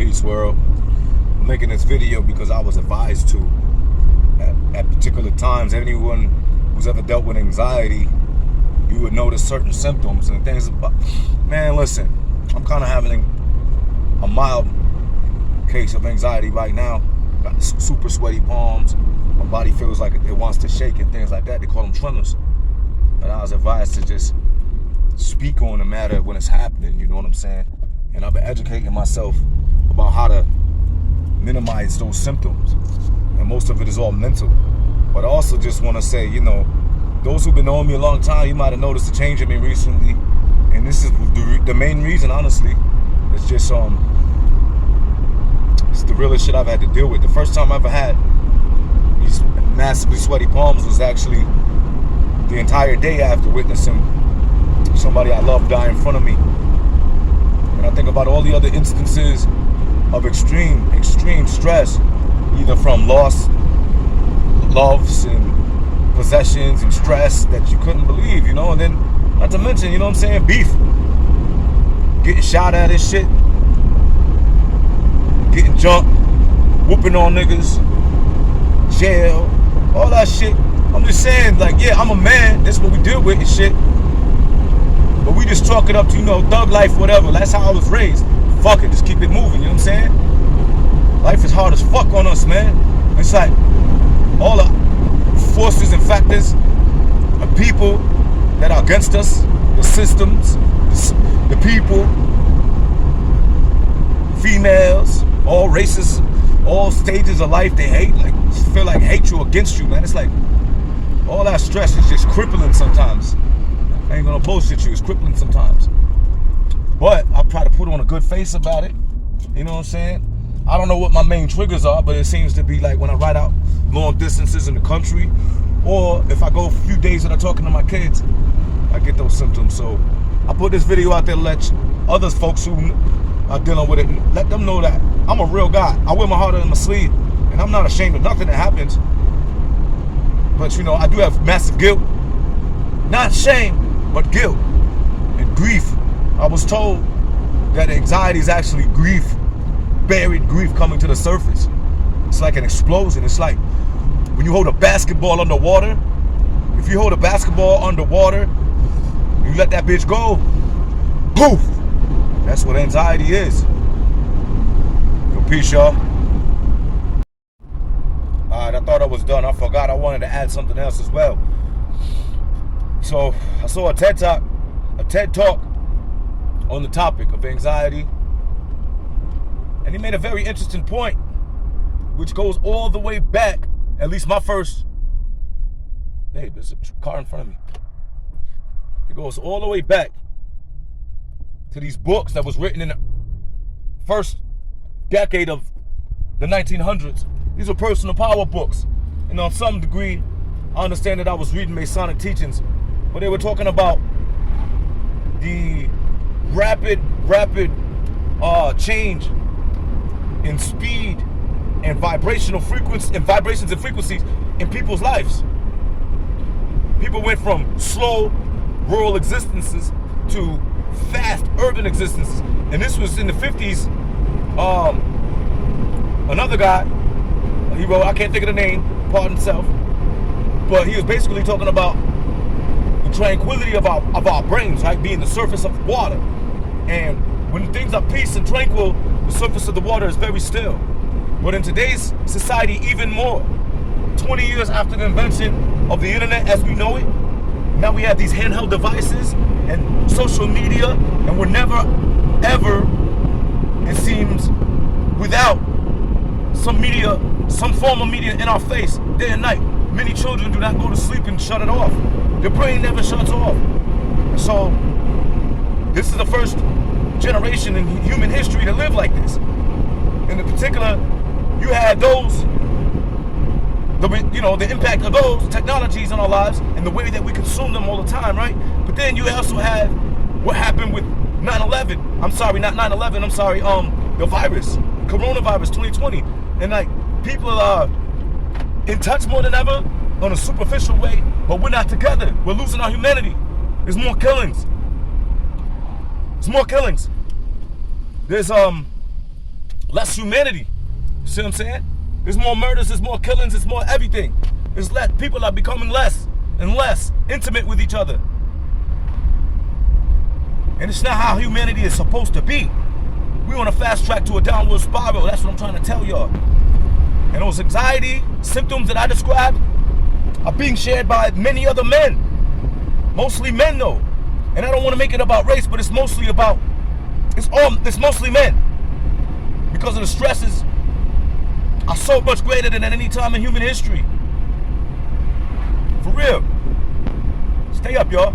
Peace world. I'm making this video because I was advised to at particular times. Anyone who's ever dealt with anxiety, you would notice certain symptoms and things. Man, listen, I'm kind of having a mild case of anxiety right now. Got super sweaty palms. My body feels like it wants to shake and things like that. They call them tremors. But I was advised to just speak on the matter when it's happening, you know what I'm saying? And I've been educating myself about how to minimize those symptoms. And most of it is all mental. But I also just want to say, you know, those who've been knowing me a long time, you might have noticed a change in me recently. And this is the main reason, honestly. It's just, it's the realest shit I've had to deal with. The first time I ever had these massively sweaty palms was actually the entire day after witnessing somebody I love die in front of me. And I think about all the other instances of extreme stress, either from lost loves and possessions and stress that you couldn't believe, you know, and then not to mention, you know what I'm saying, beef, getting shot at and shit, getting jumped, whooping on niggas, jail, all that shit. I'm just saying, like, yeah, I'm a man, this is what we deal with and shit. But we just chalk it up to, you know, thug life, whatever. That's how I was raised. Fuck it, just keep it moving, you know what I'm saying? Life is hard as fuck on us, man. It's like all the forces and factors of people that are against us, the systems, the people, females, all races, all stages of life, they hate, like, feel like hate you against you, man. It's like all that stress is just crippling sometimes. I ain't gonna bullshit you, it's crippling sometimes. But I'll try to put on a good face about it. You know what I'm saying? I don't know what my main triggers are, but it seems to be like when I ride out long distances in the country, or if I go a few days without talking to my kids, I get those symptoms. So I put this video out there to let other folks who are dealing with it, let them know that I'm a real guy. I wear my heart on my sleeve, and I'm not ashamed of nothing that happens. But you know, I do have massive guilt. Not shame, but guilt and grief. I was told that anxiety is actually grief, buried grief coming to the surface. It's like an explosion. It's like when you hold a basketball underwater. If you hold a basketball underwater, you let that bitch go, poof. That's what anxiety is. Yo, peace, y'all. Alright, I thought I was done. I forgot I wanted to add something else as well. So I saw a TED Talk on the topic of anxiety, and he made a very interesting point, which goes all the way back. At least my first. Hey, there's a car in front of me. It goes all the way back to these books that was written in the first decade of the 1900s. These are personal power books, and on some degree, I understand that I was reading Masonic teachings. But they were talking about the rapid change in speed and vibrations and frequencies in people's lives. People went from slow rural existences to fast urban existences. And this was in the 50s. Another guy, he wrote, I can't think of the name, pardon himself, but he was basically talking about the tranquility of our brains, right, being the surface of water. And when things are peace and tranquil, the surface of the water is very still. But in today's society, even more. 20 years after the invention of the internet as we know it, now we have these handheld devices and social media, and we're never, ever, it seems, without some form of media in our face, day and night. Many children do not go to sleep and shut it off. Their brain never shuts off. So this is the first generation in human history to live like this. And in particular, you had those, the impact of those technologies in our lives and the way that we consume them all the time, right? But then you also have what happened with 9/11. I'm sorry, not 9/11. I'm sorry. The virus, coronavirus 2020, and like people are in touch more than ever on a superficial way, but we're not together. We're losing our humanity. There's more killings. There's more killings. There's less humanity. See what I'm saying? There's more murders, there's more killings, there's more everything. There's less, people are becoming less and less intimate with each other. And it's not how humanity is supposed to be. We're on a fast track to a downward spiral. That's what I'm trying to tell y'all. And those anxiety symptoms that I described are being shared by many other men. Mostly men though. And I don't want to make it about race, but it's mostly mostly men. Because of the stresses are so much greater than at any time in human history. For real. Stay up, y'all.